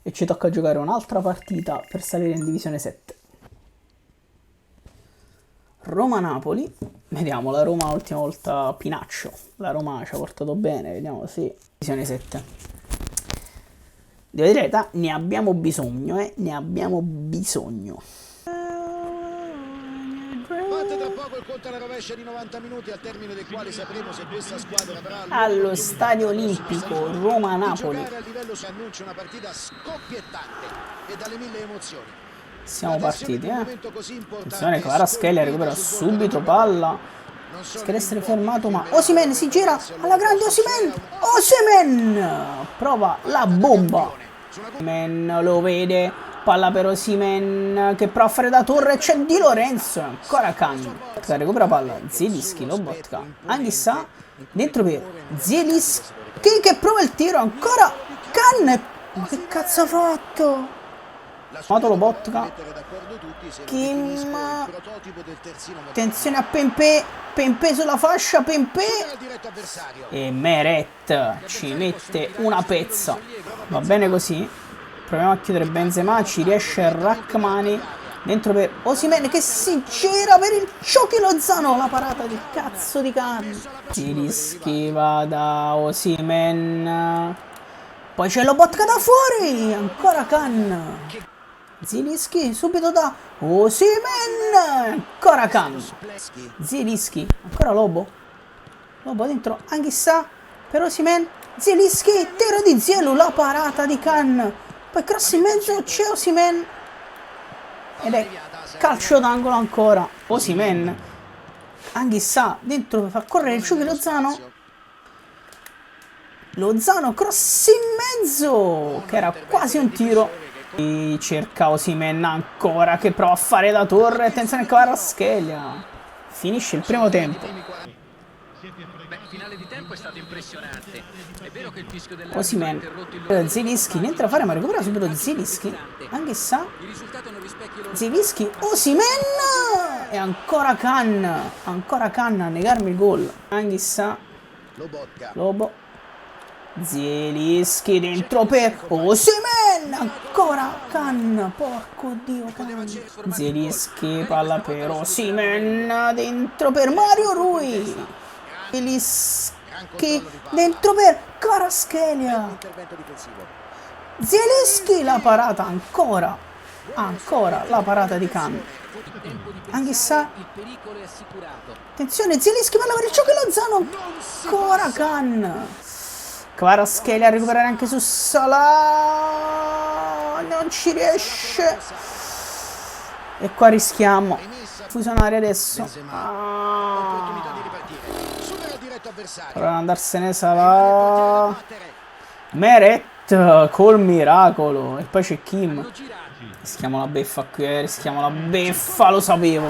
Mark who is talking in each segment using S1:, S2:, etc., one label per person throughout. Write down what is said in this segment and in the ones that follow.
S1: e ci tocca giocare un'altra partita per salire in divisione 7. Roma-Napoli, vediamo, la Roma l'ultima volta Pinaccio, la Roma ci ha portato bene, vediamo se divisione 7. Devo dire la verità, ne abbiamo bisogno, ne abbiamo bisogno.
S2: Parte tra poco il conto alla rovescia di 90 minuti, al termine dei quali sapremo se questa squadra avrà
S1: allo Stadio Olimpico Roma-Napoli.
S2: A livello si annuncia una partita scoppiettante e dalle mille emozioni.
S1: Siamo partiti, attenzione, Kvaratskhelia recupera subito palla. Rischia di essere fermato, ma Osimhen si gira alla grande Osimhen prova la bomba. Osimhen lo vede, palla per Osimhen che prova a fare da torre, c'è Di Lorenzo, ancora Can recupera palla, Zielinski, Lobotka, Anghissà dentro per Zielinski che prova il tiro, ancora Can, ma che cazzo ha fatto? Lobotka, Kim, attenzione a Pempé sulla fascia, Pempé e Meret ci mette una pezza, va bene così. Proviamo a chiudere Benzema, ci riesce Rachmani dentro per Osimhen che si gira per il Chucky Lozano, la parata di cazzo di Can, si rischiva da Osimhen, poi c'è Lobotka da fuori, ancora Can, Zielinski subito da Osimhen, ancora Can, Zielinski, ancora Lobo dentro, Anghissà per Osimhen, Zielinski, tiro di Zielu, la parata di Can, poi cross in mezzo, c'è Osimhen ed è calcio d'angolo ancora. Osimhen, Anghissà dentro per far correre il Chucky Lozano, cross in mezzo che era quasi un tiro. Cerca Osimhen ancora che prova a fare da torre, attenzione a Kvaratskhelia, finisce il primo tempo.
S3: Finale di tempo è stato impressionante. È vero che il fischio
S1: Osimhen, Zielinski, niente da fare ma recupera subito Zielinski, Anghissà, Zielinski, Osimhen e ancora Can a negarmi il gol. Anghissà, Lobo, Zielinski dentro per Osimhen, ancora Can, porco dio Can, Zielinski, palla per Osimhen dentro per Mario Rui, Zielinski dentro per Kvaratskhelia, Zielinski, la parata ancora la parata di Can, Anghissà, attenzione Zielinski, palla per il Chucky Lozano, ancora Can, Kvaratskhelia a recuperare anche su Salah, non ci riesce e qua rischiamo fusionare adesso. Prova ad andarsene Salah, Meret col miracolo e poi c'è Kim. Rischiamo la beffa qui, rischiamo la beffa, lo sapevo.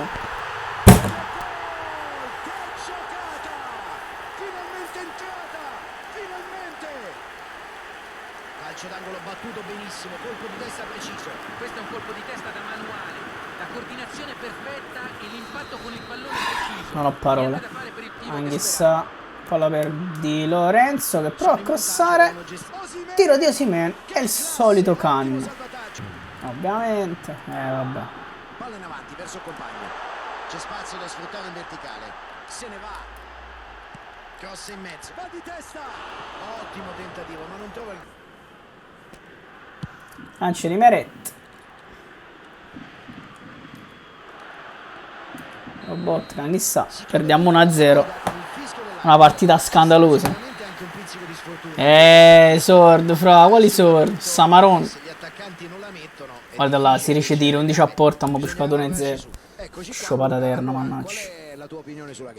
S2: Calcio d'angolo battuto benissimo, colpo di testa preciso. Questo è un colpo di testa da manuale. La coordinazione perfetta e l'impatto con il pallone preciso.
S1: Non ho parole. Anghissà, palla per Di Lorenzo che prova a crossare. Tiro di Osimhen e il solito Can. Ovviamente. Vabbè.
S2: Palla in avanti verso il compagno. C'è spazio da sfruttare in verticale. Se ne va. Cross in mezzo. Va di testa. Ottimo tentativo, ma non trova il
S1: lancio di Meret, Lobotka, chissà, perdiamo 1-0, una partita scandalosa. Sword, fra, quali Sword? Samaron, guarda là, si riesce a dire 11 a porta, ma per 1-0, sciopata eterna, mannaggia.